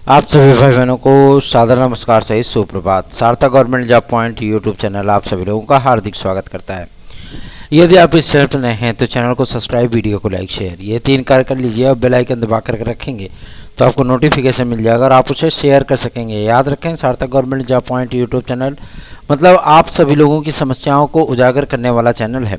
आप सभी भाई बहनों को सादर नमस्कार सहित सुप्रभात। सार्थक government job point YouTube channel आप सभी लोगों का हार्दिक स्वागत करता है। यदि आप इस चैनल पर नए हैं तो चैनल को सब्सक्राइब, वीडियो को लाइक, शेयर ये 3 कार्य कर लीजिए और बेल आइकन दबा कर रखेंगे तो आपको नोटिफिकेशन मिल जाएगा और आप उसे शेयर कर सकेंगे। याद रखें, सार्थक government job point YouTube channel मतलब आप सभी लोगों की समस्याओं को उजागर करने वाला चैनल है,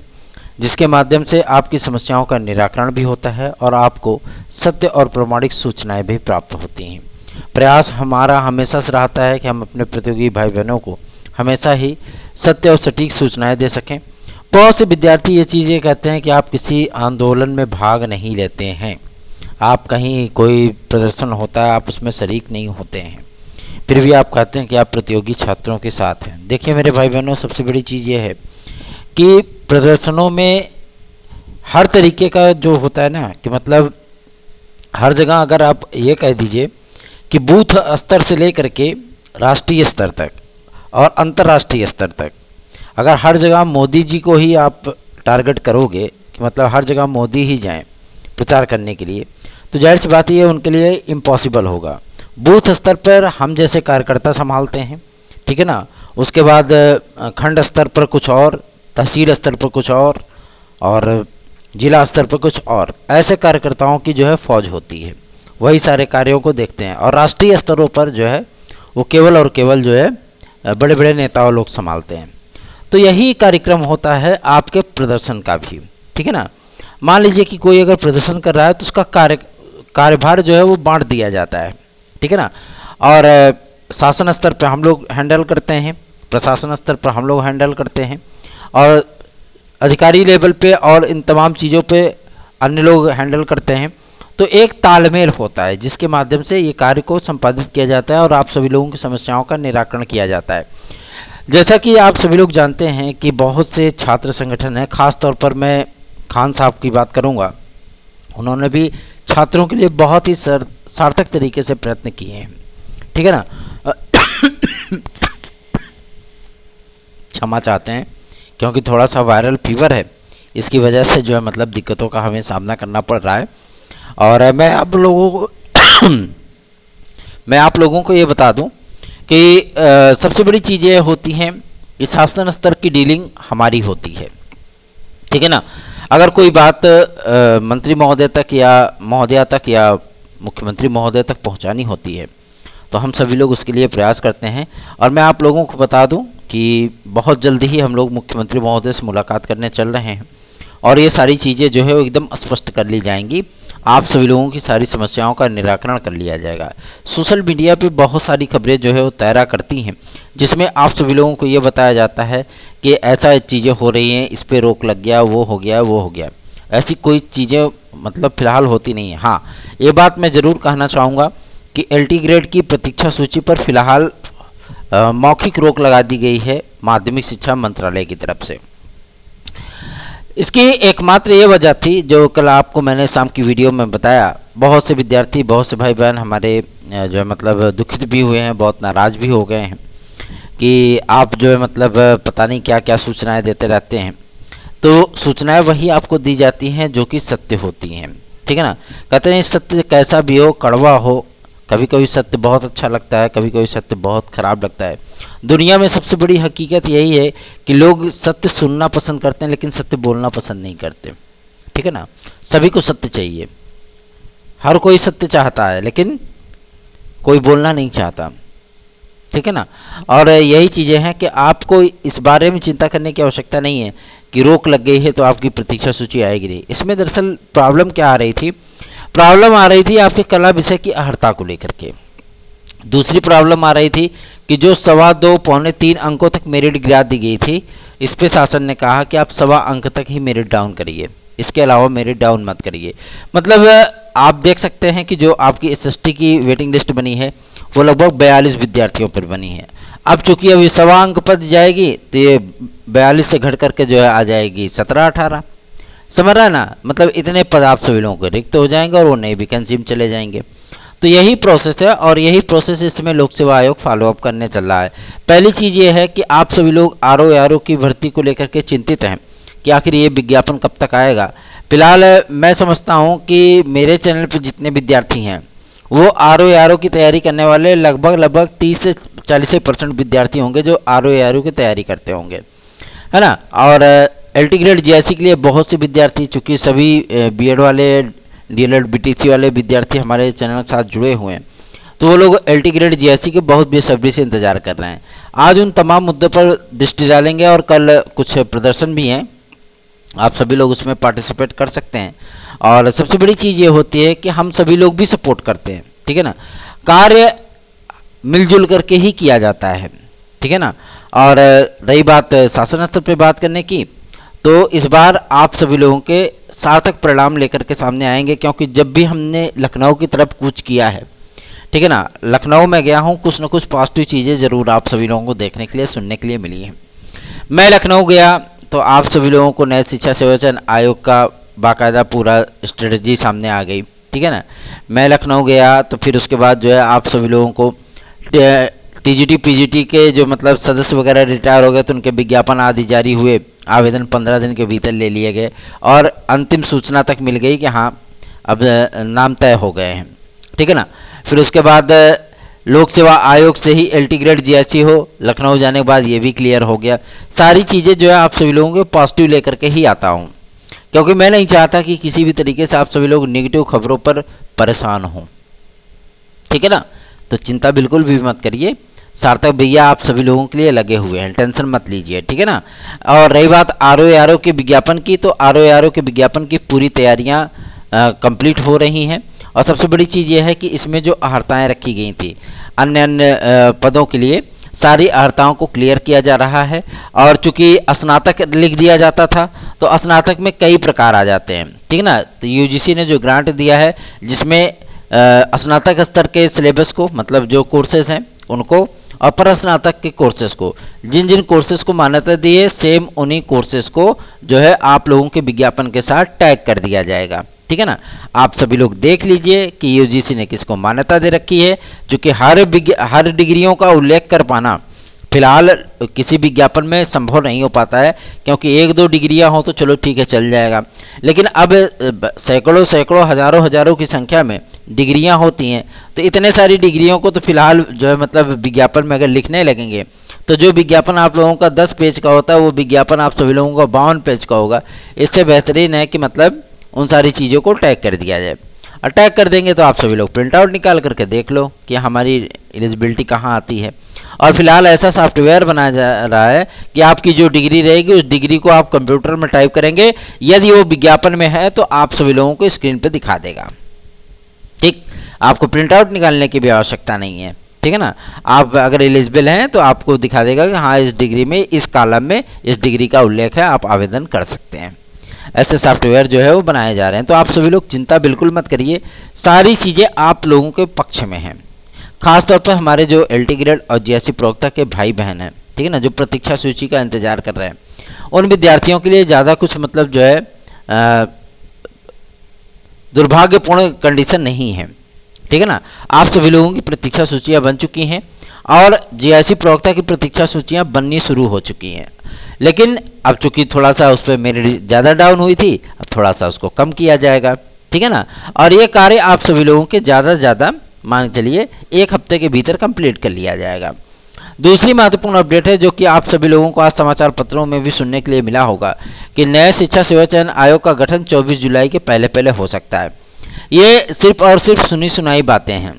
जिसके माध्यम से आपकी समस्याओं का निराकरण भी होता है और आपको सत्य और प्रामाणिक सूचनाएं भी प्राप्त होती हैं। प्रयास हमारा हमेशा से रहता है कि हम अपने प्रतियोगी भाई बहनों को हमेशा ही सत्य और सटीक सूचनाएं दे सकें। बहुत से विद्यार्थी ये चीज़ें कहते हैं कि आप किसी आंदोलन में भाग नहीं लेते हैं, आप कहीं कोई प्रदर्शन होता है आप उसमें शरीक नहीं होते हैं, फिर भी आप कहते हैं कि आप प्रतियोगी छात्रों के साथ हैं। देखिए मेरे भाई बहनों, सबसे बड़ी चीज़ ये है कि प्रदर्शनों में हर तरीके का जो होता है ना, कि मतलब हर जगह अगर आप ये कह दीजिए कि बूथ स्तर से लेकर के राष्ट्रीय स्तर तक और अंतर्राष्ट्रीय स्तर तक अगर हर जगह मोदी जी को ही आप टारगेट करोगे कि मतलब हर जगह मोदी ही जाएं प्रचार करने के लिए, तो जाहिर सी बात ये उनके लिए इम्पॉसिबल होगा। बूथ स्तर पर हम जैसे कार्यकर्ता संभालते हैं, ठीक है ना, उसके बाद खंड स्तर पर कुछ और, तहसील स्तर पर कुछ और जिला स्तर पर कुछ और, ऐसे कार्यकर्ताओं की जो है फौज होती है, वही सारे कार्यों को देखते हैं। और राष्ट्रीय स्तरों पर जो है वो केवल और केवल जो है बड़े बड़े नेताओं लोग संभालते हैं। तो यही कार्यक्रम होता है आपके प्रदर्शन का भी, ठीक है ना। मान लीजिए कि कोई अगर प्रदर्शन कर रहा है तो उसका कार्यभार जो है वो बांट दिया जाता है, ठीक है ना। और शासन स्तर पर हम लोग हैंडल करते हैं, प्रशासन स्तर पर हम लोग हैंडल करते हैं, और अधिकारी लेवल पे और इन तमाम चीज़ों पे अन्य लोग हैंडल करते हैं। तो एक तालमेल होता है जिसके माध्यम से ये कार्य को संपादित किया जाता है और आप सभी लोगों की समस्याओं का निराकरण किया जाता है। जैसा कि आप सभी लोग जानते हैं कि बहुत से छात्र संगठन हैं, ख़ास तौर पर मैं खान साहब की बात करूंगा, उन्होंने भी छात्रों के लिए बहुत ही सार्थक तरीके से प्रयत्न किए हैं, ठीक है ना। क्षमा चाहते हैं क्योंकि थोड़ा सा वायरल फीवर है, इसकी वजह से जो है मतलब दिक्कतों का हमें सामना करना पड़ रहा है। और मैं आप लोगों को ये बता दूं कि सबसे बड़ी चीज़ें होती हैं कि शासन स्तर की डीलिंग हमारी होती है, ठीक है ना। अगर कोई बात मंत्री महोदय तक या महोदया तक या मुख्यमंत्री महोदय तक पहुंचानी होती है तो हम सभी लोग उसके लिए प्रयास करते हैं। और मैं आप लोगों को बता दूं कि बहुत जल्दी ही हम लोग मुख्यमंत्री महोदय से मुलाकात करने चल रहे हैं और ये सारी चीज़ें जो है वो एकदम स्पष्ट कर ली जाएंगी, आप सभी लोगों की सारी समस्याओं का निराकरण कर लिया जाएगा। सोशल मीडिया पे बहुत सारी खबरें जो है वो तैरा करती हैं, जिसमें आप सभी लोगों को ये बताया जाता है कि ऐसा चीज़ें हो रही हैं, इस पर रोक लग गया, वो हो गया, वो हो गया। ऐसी कोई चीज़ें मतलब फ़िलहाल होती नहीं है। हाँ, ये बात मैं ज़रूर कहना चाहूँगा कि LT ग्रेड की प्रतीक्षा सूची पर फ़िलहाल मौखिक रोक लगा दी गई है माध्यमिक शिक्षा मंत्रालय की तरफ से। इसकी एकमात्र ये वजह थी जो कल आपको मैंने शाम की वीडियो में बताया, बहुत से विद्यार्थी, बहुत से भाई बहन हमारे जो है मतलब दुखित भी हुए हैं, बहुत नाराज़ भी हो गए हैं कि आप जो है मतलब पता नहीं क्या क्या सूचनाएं देते रहते हैं। तो सूचनाएं वही आपको दी जाती हैं जो कि सत्य होती हैं, ठीक है ना। कहते हैं सत्य कैसा भी हो, कड़वा हो, कभी कभी सत्य बहुत अच्छा लगता है, कभी कभी सत्य बहुत ख़राब लगता है। दुनिया में सबसे बड़ी हकीकत यही है कि लोग सत्य सुनना पसंद करते हैं लेकिन सत्य बोलना पसंद नहीं करते, ठीक है ना। सभी को सत्य चाहिए, हर कोई सत्य चाहता है लेकिन कोई बोलना नहीं चाहता, ठीक है ना। और यही चीज़ें हैं कि आपको इस बारे में चिंता करने की आवश्यकता नहीं है कि रोक लग गई है तो आपकी प्रतीक्षा सूची आएगी नहीं। इसमें दरअसल प्रॉब्लम क्या आ रही थी, प्रॉब्लम आ रही थी आपके कला विषय की अर्हता को लेकर के। दूसरी प्रॉब्लम आ रही थी कि जो 2.25 पौने 3 अंकों तक मेरिट गिरा दी गई थी, इस पे शासन ने कहा कि आप 1.25 अंक तक ही मेरिट डाउन करिए, इसके अलावा मेरिट डाउन मत करिए। मतलब आप देख सकते हैं कि जो आपकी SST की वेटिंग लिस्ट बनी है वो लगभग 42 विद्यार्थियों पर बनी है। अब चूंकि अभी 1.25 अंक पद जाएगी तो ये 42 से घट करके जो है आ जाएगी 17-18, समझ रहा है ना। मतलब इतने पद आप सभी लोगों को रिक्त हो जाएंगे और वो नई वैकेंसी में चले जाएंगे। तो यही प्रोसेस है और यही प्रोसेस इस समय लोक सेवा आयोग फॉलोअप करने चल रहा है। पहली चीज़ ये है कि आप सभी लोग RO की भर्ती को लेकर के चिंतित हैं कि आखिर ये विज्ञापन कब तक आएगा। फिलहाल मैं समझता हूँ कि मेरे चैनल पर जितने विद्यार्थी हैं वो RO की तैयारी करने वाले लगभग 30 से 40% विद्यार्थी होंगे जो RO की तैयारी करते होंगे, है ना। और LT ग्रेड GIC के लिए बहुत से विद्यार्थी, चूँकि सभी B.Ed वाले, DLED BTC वाले विद्यार्थी हमारे चैनल के साथ जुड़े हुए हैं, तो वो लोग LT ग्रेड GIC के बहुत बेसब्री से इंतजार कर रहे हैं। आज उन तमाम मुद्दों पर दृष्टि डालेंगे और कल कुछ प्रदर्शन भी हैं, आप सभी लोग उसमें पार्टिसिपेट कर सकते हैं। और सबसे बड़ी चीज़ ये होती है कि हम सभी लोग भी सपोर्ट करते हैं, ठीक है ना। कार्य मिलजुल करके ही किया जाता है, ठीक है ना। और रही बात शासन स्तर पर बात करने की, तो इस बार आप सभी लोगों के सार्थक परिणाम लेकर के सामने आएंगे, क्योंकि जब भी हमने लखनऊ की तरफ कूच किया है, ठीक है ना, लखनऊ में गया हूँ, कुछ न कुछ पॉजिटिव चीज़ें ज़रूर आप सभी लोगों को देखने के लिए, सुनने के लिए मिली हैं। मैं लखनऊ गया तो आप सभी लोगों को नए शिक्षा सेवाचयन आयोग का बाकायदा पूरा स्ट्रेटजी सामने आ गई, ठीक है ना। मैं लखनऊ गया तो फिर उसके बाद जो है आप सभी लोगों को TGT PGT के जो मतलब सदस्य वगैरह रिटायर हो गए तो उनके विज्ञापन आदि जारी हुए, आवेदन 15 दिन के भीतर ले लिए गए और अंतिम सूचना तक मिल गई कि हाँ अब नाम तय हो गए हैं, ठीक है ना। फिर उसके बाद लोक सेवा आयोग से ही LT ग्रेड GIC हो, लखनऊ जाने के बाद ये भी क्लियर हो गया। सारी चीज़ें जो है आप सभी लोगों को पॉजिटिव लेकर के ही आता हूँ, क्योंकि मैं नहीं चाहता कि किसी भी तरीके से आप सभी लोग नेगेटिव खबरों पर परेशान हों, ठीक है ना। तो चिंता बिल्कुल भी मत करिए, सार्थक भैया आप सभी लोगों के लिए लगे हुए हैं, टेंशन मत लीजिए, ठीक है ना। और रही बात RO के विज्ञापन की, तो RO के विज्ञापन की पूरी तैयारियां कंप्लीट हो रही हैं। और सबसे बड़ी चीज़ यह है कि इसमें जो अहर्ताएँ रखी गई थी अन्य पदों के लिए, सारी अहर्ताओं को क्लियर किया जा रहा है। और चूंकि स्नातक लिख दिया जाता था तो स्नातक में कई प्रकार आ जाते हैं, ठीक है ना। तो UGC ने जो ग्रांट दिया है जिसमें स्नातक स्तर के सिलेबस को, मतलब जो कोर्सेज हैं उनको, और पर स्नातक के कोर्सेज को, जिन जिन कोर्सेज को मान्यता दी है सेम उन्हीं कोर्सेज को जो है आप लोगों के विज्ञापन के साथ टैग कर दिया जाएगा, ठीक है ना। आप सभी लोग देख लीजिए कि UGC ने किसको मान्यता दे रखी है, क्योंकि हर डिग्रियों का उल्लेख कर पाना फिलहाल किसी विज्ञापन में संभव नहीं हो पाता है, क्योंकि 1-2 डिग्रियां हो तो चलो ठीक है चल जाएगा, लेकिन अब सैकड़ों हजारों की संख्या में डिग्रियां होती हैं। तो इतने सारी डिग्रियों को तो फिलहाल जो है मतलब विज्ञापन में अगर लिखने लगेंगे तो जो विज्ञापन आप लोगों का 10 पेज का होता है वो विज्ञापन आप सभी लोगों का 52 पेज का होगा। इससे बेहतरीन है कि मतलब उन सारी चीज़ों को टैग कर दिया जाए, और टैग कर देंगे तो आप सभी लोग प्रिंट आउट निकाल करके देख लो कि हमारी एलिजिबिलिटी कहाँ आती है। और फिलहाल ऐसा सॉफ्टवेयर बनाया जा रहा है कि आपकी जो डिग्री रहेगी उस डिग्री को आप कंप्यूटर में टाइप करेंगे, यदि वो विज्ञापन में है तो आप सभी लोगों को स्क्रीन पे दिखा देगा, ठीक। आपको प्रिंट आउट निकालने की भी आवश्यकता नहीं है, ठीक है ना। आप अगर एलिजिबल हैं तो आपको दिखा देगा कि हाँ इस डिग्री में, इस कॉलम में इस डिग्री का उल्लेख है, आप आवेदन कर सकते हैं। ऐसे सॉफ्टवेयर जो है वो बनाए जा रहे हैं। तो आप सभी लोग चिंता बिल्कुल मत करिए, सारी चीज़ें आप लोगों के पक्ष में हैं। खासतौर पर हमारे जो LT ग्रेड और GIC प्रवक्ता के भाई बहन हैं, ठीक है ना, जो प्रतीक्षा सूची का इंतजार कर रहे हैं, उन विद्यार्थियों के लिए ज़्यादा कुछ मतलब जो है दुर्भाग्यपूर्ण कंडीशन नहीं है, ठीक है ना। आप सभी लोगों की प्रतीक्षा सूचियाँ बन चुकी हैं और GIC प्रवक्ता की प्रतीक्षा सूचियाँ बननी शुरू हो चुकी हैं, लेकिन अब चूंकि थोड़ा सा उस पर मेरी ज़्यादा डाउन हुई थी, अब थोड़ा सा उसको कम किया जाएगा, ठीक है ना। और ये कार्य आप सभी लोगों के ज़्यादा से ज़्यादा मान के चलिए 1 हफ्ते के भीतर कंप्लीट कर लिया जाएगा। दूसरी महत्वपूर्ण अपडेट है जो कि आप सभी लोगों को आज समाचार पत्रों में भी सुनने के लिए मिला होगा कि नए शिक्षा सेवा चयन आयोग का गठन 24 जुलाई के पहले हो सकता है। ये सिर्फ और सिर्फ सुनी सुनाई बातें हैं,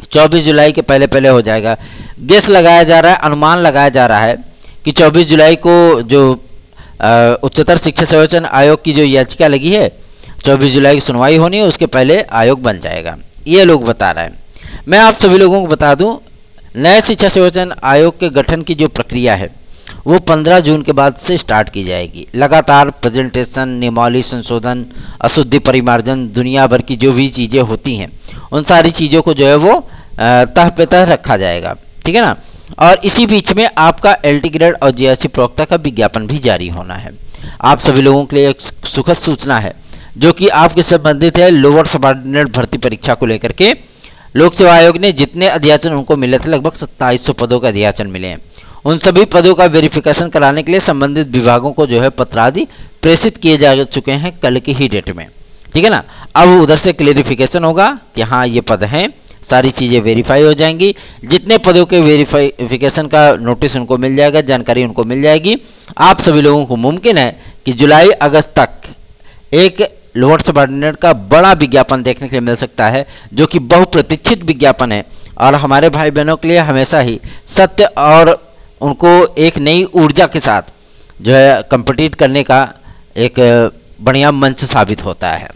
24 जुलाई के पहले हो जाएगा। गेस लगाया जा रहा है, अनुमान लगाया जा रहा है कि 24 जुलाई को जो उच्चतर शिक्षा सेवा चयन आयोग की जो याचिका लगी है 24 जुलाई की सुनवाई होनी है, उसके पहले आयोग बन जाएगा, ये लोग बता रहे हैं। मैं आप सभी लोगों को बता दूं, नए शिक्षा सेवा चयन आयोग के गठन की जो प्रक्रिया है वो 15 जून के बाद से स्टार्ट की जाएगी। लगातार प्रेजेंटेशन, नियमावली संशोधन, अशुद्धि परिमार्जन, दुनिया भर की जो भी चीज़ें होती हैं उन सारी चीज़ों को जो है वो तह पे तह रखा जाएगा, ठीक है ना। और इसी बीच में आपका LT ग्रेड और GIC प्रवक्ता का विज्ञापन भी जारी होना है। आप सभी लोगों के लिए एक सुखद सूचना है जो कि आपके संबंधित है लोअर सबऑर्डिनेट भर्ती परीक्षा को लेकर के। लोक सेवा आयोग ने जितने अध्याचन उनको मिले थे, लगभग 2700 पदों के अध्याचन मिले हैं। उन सभी पदों का वेरिफिकेशन कराने के लिए संबंधित विभागों को जो है पत्र आदि प्रेषित किए जा चुके हैं कल की ही डेट में, ठीक है ना। अब उधर से क्लेरिफिकेशन होगा कि हाँ ये पद हैं, सारी चीज़ें वेरीफाई हो जाएंगी। जितने पदों के वेरीफिकेशन का नोटिस उनको मिल जाएगा, जानकारी उनको मिल जाएगी। आप सभी लोगों को मुमकिन है कि जुलाई अगस्त तक एक लोअर सबऑर्डिनेट का बड़ा विज्ञापन देखने के लिए मिल सकता है, जो कि बहुप्रतीक्षित विज्ञापन है और हमारे भाई बहनों के लिए हमेशा ही सत्य और उनको एक नई ऊर्जा के साथ जो है कंपीट करने का एक बढ़िया मंच साबित होता है।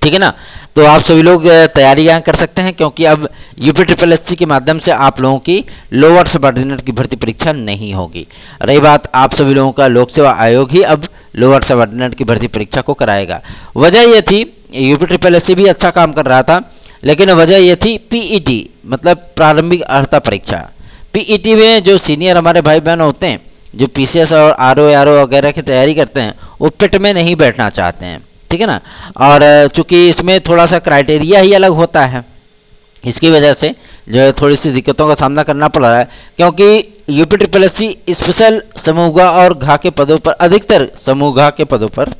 ठीक है ना। तो आप सभी लोग तैयारियां कर सकते हैं, क्योंकि अब UPSSSC के माध्यम से आप लोगों की लोअर सबऑर्डिनेट की भर्ती परीक्षा नहीं होगी। रही बात आप सभी लोगों का, लोक सेवा आयोग ही अब लोअर सबऑर्डिनेट की भर्ती परीक्षा को कराएगा। वजह यह थी, UPSSC भी अच्छा काम कर रहा था, लेकिन वजह यह थी PET मतलब प्रारंभिक अर्हता परीक्षा। PET में जो सीनियर हमारे भाई बहन होते हैं, जो PCS और RO वगैरह की तैयारी करते हैं, वो पिट में नहीं बैठना चाहते हैं। ठीक है ना। और चूंकि इसमें थोड़ा सा क्राइटेरिया ही अलग होता है, इसकी वजह से जो है थोड़ी सी दिक्कतों का सामना करना पड़ रहा है, क्योंकि UPSSC स्पेशल समूह ग और घ के पदों पर, अधिकतर समूह घ के पदों पर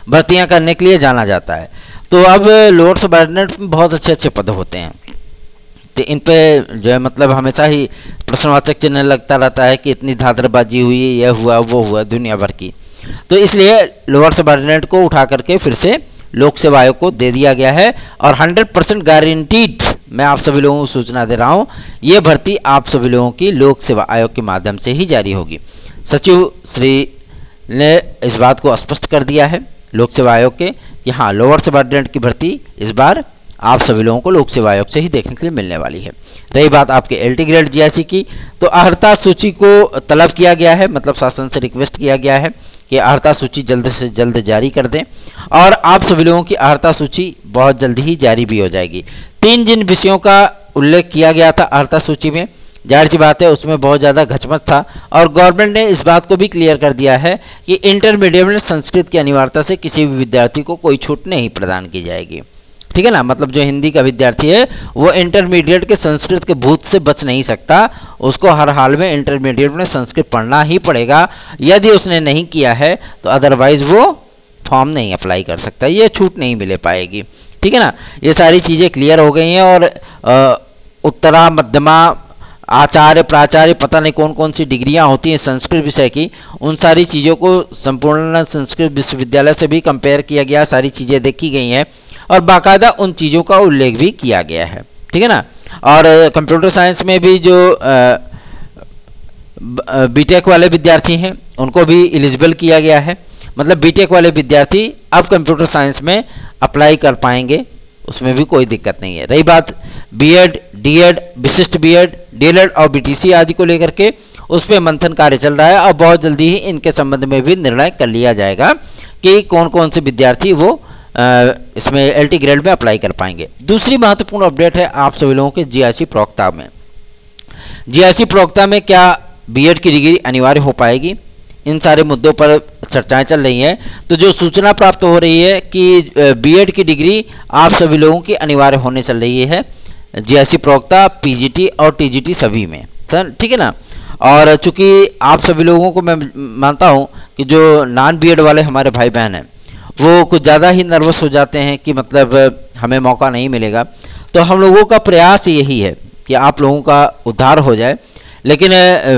भर्तियां करने के लिए जाना जाता है। तो अब लोअर सबऑर्डिनेट में बहुत अच्छे अच्छे पद होते हैं, तो इन पे जो है मतलब हमेशा ही प्रश्नवाचक चिन्ह लगता रहता है कि इतनी धांधरबाजी हुई, यह हुआ वो हुआ, दुनिया भर की। तो इसलिए लोअर सबऑर्डिनेट को उठा करके फिर से लोक सेवा आयोग को दे दिया गया है और 100% गारंटीड मैं आप सभी लोगों को सूचना दे रहा हूं, ये भर्ती आप सभी लोगों की लोक सेवा आयोग के माध्यम से ही जारी होगी। सचिव श्री ने इस बात को स्पष्ट कर दिया है लोक सेवा आयोग के कि हाँ लोअर सबऑर्डिनेट की भर्ती इस बार आप सभी लोगों को लोक सेवा आयोग से ही देखने के लिए मिलने वाली है। रही बात आपके LT ग्रेड GIC की, तो अर्हता सूची को तलब किया गया है, मतलब शासन से रिक्वेस्ट किया गया है कि अर्हता सूची जल्द से जल्द जारी कर दें और आप सभी लोगों की अर्हता सूची बहुत जल्द ही जारी भी हो जाएगी। 3 जिन विषयों का उल्लेख किया गया था अर्हता सूची में, जाहिर सी बात है उसमें बहुत ज़्यादा घचमच था और गवर्नमेंट ने इस बात को भी क्लियर कर दिया है कि इंटरमीडिएट में संस्कृत की अनिवार्यता से किसी भी विद्यार्थी को कोई छूट नहीं प्रदान की जाएगी। ठीक है ना। मतलब जो हिंदी का विद्यार्थी है वो इंटरमीडिएट के संस्कृत के भूत से बच नहीं सकता, उसको हर हाल में इंटरमीडिएट में संस्कृत पढ़ना ही पड़ेगा। यदि उसने नहीं किया है तो अदरवाइज वो फॉर्म नहीं अप्लाई कर सकता, ये छूट नहीं मिले पाएगी। ठीक है ना। ये सारी चीज़ें क्लियर हो गई हैं और उत्तरा मध्यमा आचार्य प्राचार्य पता नहीं कौन कौन सी डिग्रियां होती हैं संस्कृत विषय की, उन सारी चीज़ों को संपूर्ण संस्कृत विश्वविद्यालय से भी कंपेयर किया गया, सारी चीज़ें देखी गई हैं और बाकायदा उन चीज़ों का उल्लेख भी किया गया है। ठीक है ना। और कंप्यूटर साइंस में भी जो बीटेक वाले विद्यार्थी हैं उनको भी एलिजिबल किया गया है, मतलब बीटेक वाले विद्यार्थी अब कंप्यूटर साइंस में अप्लाई कर पाएंगे, उसमें भी कोई दिक्कत नहीं है। रही बात बीएड, डीएड, विशिष्ट बीएड, डीएलएड और बीटीसी आदि को लेकर के, उस पर मंथन कार्य चल रहा है और बहुत जल्दी ही इनके संबंध में भी निर्णय कर लिया जाएगा कि कौन कौन से विद्यार्थी वो इसमें LT ग्रेड में अप्लाई कर पाएंगे। दूसरी महत्वपूर्ण अपडेट है आप सभी लोगों के GIC प्रवक्ता में। GIC प्रवक्ता में क्या बीएड की डिग्री अनिवार्य हो पाएगी, इन सारे मुद्दों पर चर्चाएं चल रही हैं। तो जो सूचना प्राप्त हो रही है कि बीएड की डिग्री आप सभी लोगों की अनिवार्य होने चल रही है GIC प्रवक्ता, PGT और TGT सभी में, सर। ठीक है ना। और चूंकि आप सभी लोगों को मैं मानता हूं कि जो नॉन बीएड वाले हमारे भाई बहन हैं वो कुछ ज़्यादा ही नर्वस हो जाते हैं कि मतलब हमें मौका नहीं मिलेगा, तो हम लोगों का प्रयास यही है कि आप लोगों का उद्धार हो जाए। लेकिन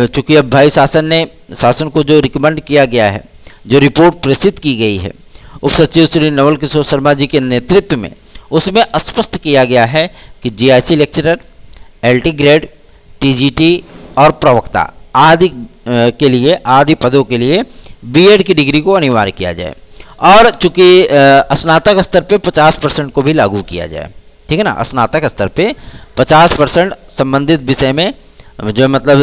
चूंकि अब भाई शासन को जो रिकमेंड किया गया है, जो रिपोर्ट प्रेषित की गई है उप सचिव श्री नवल किशोर शर्मा जी के नेतृत्व में, उसमें स्पष्ट किया गया है कि GIC lecturer, LT grade, TGT और प्रवक्ता आदि के लिए, आदि पदों के लिए बीएड की डिग्री को अनिवार्य किया जाए और चूंकि स्नातक स्तर पे 50% को भी लागू किया जाए। ठीक है ना। स्नातक स्तर पे 50% संबंधित विषय में जो मतलब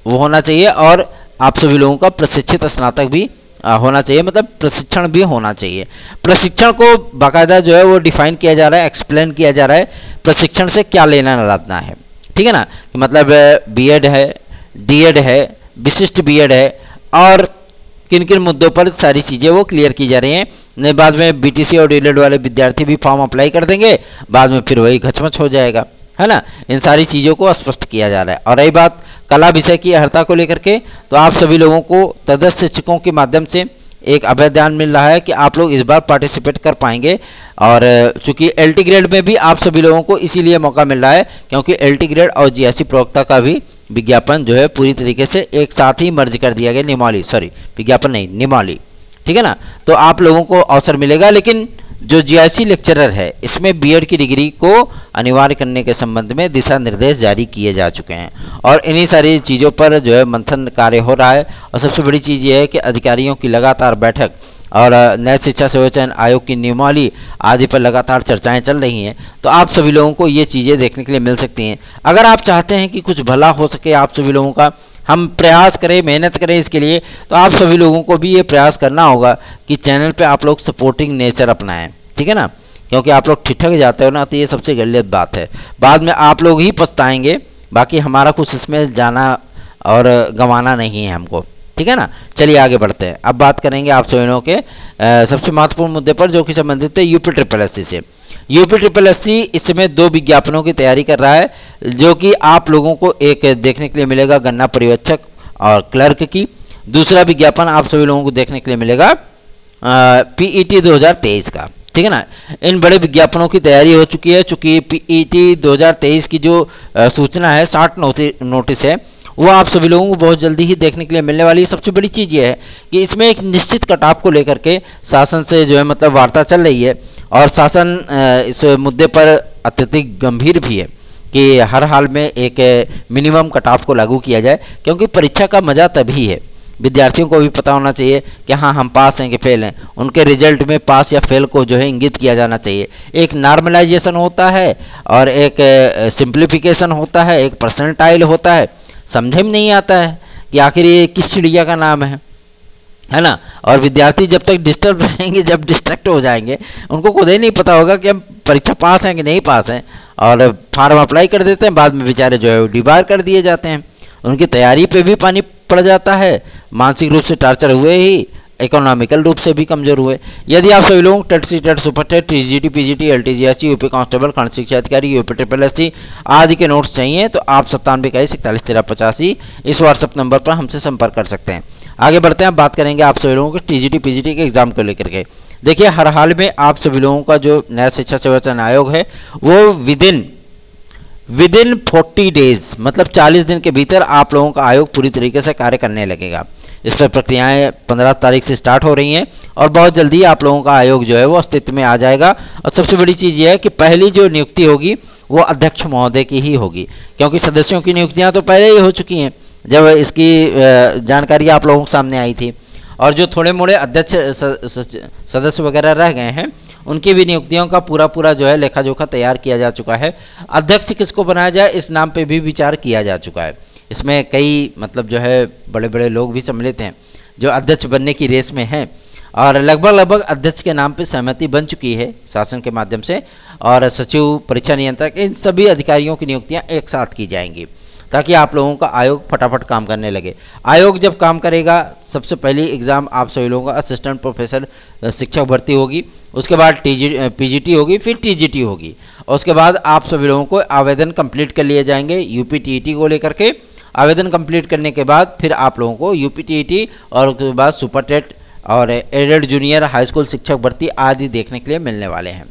वो होना चाहिए और आप सभी लोगों का प्रशिक्षित स्नातक भी होना चाहिए, मतलब प्रशिक्षण भी होना चाहिए। प्रशिक्षण को बाकायदा जो है वो डिफाइन किया जा रहा है, एक्सप्लेन किया जा रहा है प्रशिक्षण से क्या लेना लाना है। ठीक है ना। कि मतलब बीएड है, डीएड है, विशिष्ट बीएड है और किन किन मुद्दों पर सारी चीज़ें वो क्लियर की जा रही हैं। नहीं बाद में बीटीसी और डीएलएड वाले विद्यार्थी भी फॉर्म अप्लाई कर देंगे, बाद में फिर वही घचमच हो जाएगा, है ना। इन सारी चीज़ों को स्पष्ट किया जा रहा है। और रही बात कला विषय की अर्हता को लेकर के, तो आप सभी लोगों को तदस्थ शिक्षकों के माध्यम से एक अभ्यदान मिल रहा है कि आप लोग इस बार पार्टिसिपेट कर पाएंगे। और चूंकि एलटी ग्रेड में भी आप सभी लोगों को इसीलिए मौका मिल रहा है क्योंकि एलटी ग्रेड और जीएससी प्रवक्ता का भी विज्ञापन जो है पूरी तरीके से एक साथ ही मर्ज कर दिया गया, नियमावली, सॉरी विज्ञापन नहीं, नियमावली, ठीक है ना। तो आप लोगों को अवसर मिलेगा, लेकिन जो जीआईसी लेक्चरर है इसमें बीएड की डिग्री को अनिवार्य करने के संबंध में दिशा निर्देश जारी किए जा चुके हैं और इन्हीं सारी चीज़ों पर जो है मंथन कार्य हो रहा है। और सबसे बड़ी चीज़ ये है कि अधिकारियों की लगातार बैठक और नए शिक्षा सेवा चयन आयोग की नियमावली आदि पर लगातार चर्चाएं चल रही हैं। तो आप सभी लोगों को ये चीज़ें देखने के लिए मिल सकती हैं। अगर आप चाहते हैं कि कुछ भला हो सके आप सभी लोगों का, हम प्रयास करें, मेहनत करें इसके लिए, तो आप सभी लोगों को भी ये प्रयास करना होगा कि चैनल पे आप लोग सपोर्टिंग नेचर अपनाएं, ठीक है ना। क्योंकि आप लोग ठिठक जाते हो ना, तो ये सबसे गलत बात है, बाद में आप लोग ही पछताएंगे। बाकी हमारा कुछ इसमें जाना और गंवाना नहीं है हमको, ठीक है ना। चलिए आगे बढ़ते हैं। अब बात करेंगे आप सभी लोगों के सबसे महत्वपूर्ण मुद्दे पर जो कि संबंधित है यूपी ट्रिपल एससी से। यूपी ट्रिपल एससी इस समय 2 विज्ञापनों की तैयारी कर रहा है, जो कि आप लोगों को एक देखने के लिए मिलेगा गन्ना पर्यवेक्षक और क्लर्क की, दूसरा विज्ञापन आप सभी लोगों को देखने के लिए मिलेगा पीईटी 2023 का, ठीक है ना। इन बड़े विज्ञापनों की तैयारी हो चुकी है। चूंकि पीईटी 2023 की जो सूचना है, 60 नोटिस है, वो आप सभी लोगों को बहुत जल्दी ही देखने के लिए मिलने वाली है। सबसे बड़ी चीज़ ये है कि इसमें एक निश्चित कटाव को लेकर के शासन से जो है मतलब वार्ता चल रही है और शासन इस मुद्दे पर अत्यधिक गंभीर भी है कि हर हाल में एक मिनिमम कटाव को लागू किया जाए, क्योंकि परीक्षा का मज़ा तभी है। विद्यार्थियों को भी पता होना चाहिए कि हाँ हम पास हैं कि फेल हैं, उनके रिजल्ट में पास या फेल को जो है इंगित किया जाना चाहिए। एक नॉर्मलाइजेशन होता है और एक सिंप्लीफिकेशन होता है, एक परसेंटाइल होता है। समझे में नहीं आता है कि आखिर ये किस चिड़िया का नाम है ना। और विद्यार्थी जब तक डिस्टर्ब रहेंगे, जब डिस्ट्रैक्ट हो जाएंगे, उनको खुद ही नहीं पता होगा कि हम परीक्षा पास हैं कि नहीं पास हैं, और फॉर्म अप्लाई कर देते हैं, बाद में बेचारे जो है डिबार कर दिए जाते हैं। उनकी तैयारी पे भी पानी पड़ जाता है, मानसिक रूप से टार्चर हुए ही, इकोनॉमिकल रूप से भी कमजोर हुए। यदि आप सभी लोग TET C TET super TET TGT PGT LTGSC UP constable खंड शिक्षा अधिकारी यूपी ट्रिपल एससी आदि के नोट्स चाहिए तो आप 9721411385 इस व्हाट्सएप नंबर पर हमसे संपर्क कर सकते हैं। आगे बढ़ते हैं, बात करेंगे आप सभी लोगों के टीजीटी पीजीटी के एग्जाम को लेकर के। देखिए हर हाल में आप सभी लोगों का जो नया शिक्षा सेवा चयन आयोग है वो विदिन 40 डेज मतलब 40 दिन के भीतर आप लोगों का आयोग पूरी तरीके से कार्य करने लगेगा। इस पर प्रक्रियाएं 15 तारीख से स्टार्ट हो रही हैं और बहुत जल्दी आप लोगों का आयोग जो है वो अस्तित्व में आ जाएगा। और सबसे बड़ी चीज़ ये है कि पहली जो नियुक्ति होगी वो अध्यक्ष महोदय की ही होगी, क्योंकि सदस्यों की नियुक्तियां तो पहले ही हो चुकी हैं जब इसकी जानकारी आप लोगों के सामने आई थी। और जो थोड़े मोड़े अध्यक्ष सदस्य वगैरह रह गए हैं उनकी भी नियुक्तियों का पूरा जो है लेखा जोखा तैयार किया जा चुका है। अध्यक्ष किसको बनाया जाए इस नाम पे भी विचार किया जा चुका है। इसमें कई मतलब जो है बड़े बड़े लोग भी सम्मिलित हैं जो अध्यक्ष बनने की रेस में हैं और लगभग अध्यक्ष के नाम पे सहमति बन चुकी है शासन के माध्यम से। और सचिव, परीक्षा नियंत्रक, इन सभी अधिकारियों की नियुक्तियाँ एक साथ की जाएंगी ताकि आप लोगों का आयोग फटाफट काम करने लगे। आयोग जब काम करेगा सबसे पहली एग्ज़ाम आप सभी लोगों का असिस्टेंट प्रोफेसर शिक्षक भर्ती होगी, उसके बाद पीजीटी होगी, फिर टीजीटी होगी और उसके बाद आप सभी लोगों को आवेदन कंप्लीट कर लिए जाएंगे यूपी टीईटी को लेकर के। आवेदन कंप्लीट करने के बाद फिर आप लोगों को यूपी टीईटी और उसके बाद सुपर टेट और एडेड जूनियर हाई स्कूल शिक्षक भर्ती आदि देखने के लिए मिलने वाले हैं।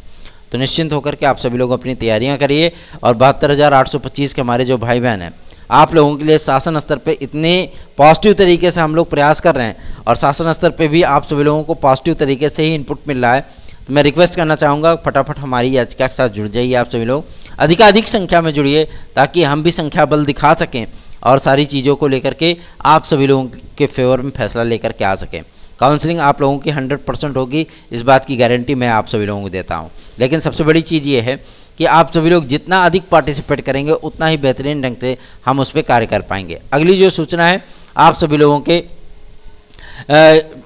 तो निश्चिंत होकर के आप सभी लोग अपनी तैयारियां करिए। और 72,825 के हमारे जो भाई बहन हैं आप लोगों के लिए शासन स्तर पे इतने पॉजिटिव तरीके से हम लोग प्रयास कर रहे हैं और शासन स्तर पे भी आप सभी लोगों को पॉजिटिव तरीके से ही इनपुट मिल रहा है। तो मैं रिक्वेस्ट करना चाहूँगा फटाफट हमारी याचिका के साथ जुड़ जाइए। आप सभी लोग अधिकाधिक संख्या में जुड़िए ताकि हम भी संख्या बल दिखा सकें और सारी चीज़ों को लेकर के आप सभी लोगों के फेवर में फैसला लेकर के आ सकें। काउंसलिंग आप लोगों की 100% होगी, इस बात की गारंटी मैं आप सभी लोगों को देता हूं। लेकिन सबसे बड़ी चीज़ ये है कि आप सभी लोग जितना अधिक पार्टिसिपेट करेंगे उतना ही बेहतरीन ढंग से हम उस पर कार्य कर पाएंगे। अगली जो सूचना है आप सभी लोगों के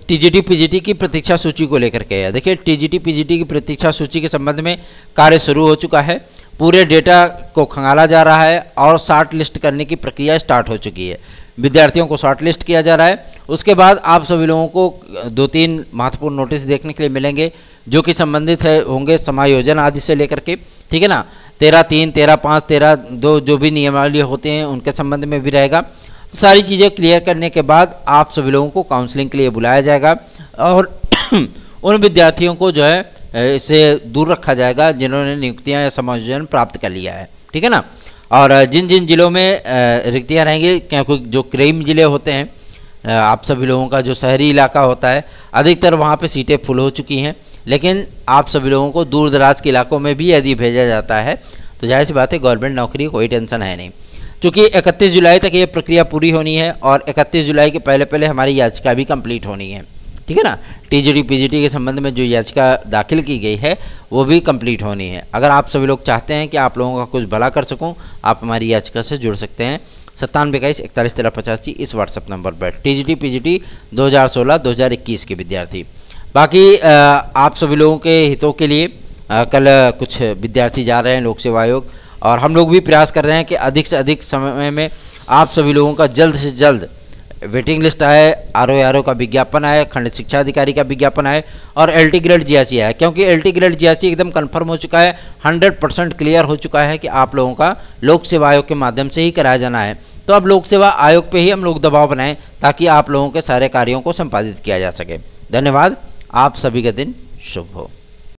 टीजीटी पीजीटी की प्रतीक्षा सूची को लेकर के है। देखिए टीजीटी पीजीटी की प्रतीक्षा सूची के संबंध में कार्य शुरू हो चुका है, पूरे डेटा को खंगाला जा रहा है और शॉर्ट लिस्ट करने की प्रक्रिया स्टार्ट हो चुकी है। विद्यार्थियों को शॉर्ट लिस्ट किया जा रहा है। उसके बाद आप सभी लोगों को 2-3 महत्वपूर्ण नोटिस देखने के लिए मिलेंगे जो कि संबंधित होंगे समायोजन आदि से लेकर के, ठीक है ना। 13/3, 13/5, 13/2 जो भी नियमावली होते हैं उनके संबंध में भी रहेगा। सारी चीज़ें क्लियर करने के बाद आप सभी लोगों को काउंसलिंग के लिए बुलाया जाएगा और उन विद्यार्थियों को जो है इससे दूर रखा जाएगा जिन्होंने नियुक्तियां या समायोजन प्राप्त कर लिया है, ठीक है ना। और जिन जिन जिलों में रिक्तियां रहेंगी, क्योंकि जो क्राइम जिले होते हैं, आप सभी लोगों का जो शहरी इलाका होता है, अधिकतर वहाँ पे सीटें फुल हो चुकी हैं, लेकिन आप सभी लोगों को दूर दराज के इलाकों में भी यदि भेजा जाता है तो जाहिर सी बात है गवर्नमेंट नौकरी कोई टेंशन है नहीं, क्योंकि 31 जुलाई तक ये प्रक्रिया पूरी होनी है और 31 जुलाई के पहले पहले हमारी याचिका भी कंप्लीट होनी है, ठीक है ना। टीजीटी पीजीटी के संबंध में जो याचिका दाखिल की गई है वो भी कंप्लीट होनी है। अगर आप सभी लोग चाहते हैं कि आप लोगों का कुछ भला कर सकूं, आप हमारी याचिका से जुड़ सकते हैं 9721411385 इस व्हाट्सएप नंबर पर, टीजीटी पीजीटी 2016-2021 के विद्यार्थी। बाकी आप सभी लोगों के हितों के लिए कल कुछ विद्यार्थी जा रहे हैं लोक सेवा आयोग, और हम लोग भी प्रयास कर रहे हैं कि अधिक से अधिक समय में आप सभी लोगों का जल्द से जल्द वेटिंग लिस्ट आए, आरओ का विज्ञापन आए, खंड शिक्षा अधिकारी का विज्ञापन आए और एलटी ग्रेड जीआरसी आए, क्योंकि एलटी ग्रेड जीआरसी एकदम कंफर्म हो चुका है, 100% क्लियर हो चुका है कि आप लोगों का लोक सेवा आयोग के माध्यम से ही कराया जाना है। तो अब लोक सेवा आयोग पे ही हम लोग दबाव बनाएं ताकि आप लोगों के सारे कार्यों को संपादित किया जा सके। धन्यवाद, आप सभी का दिन शुभ हो।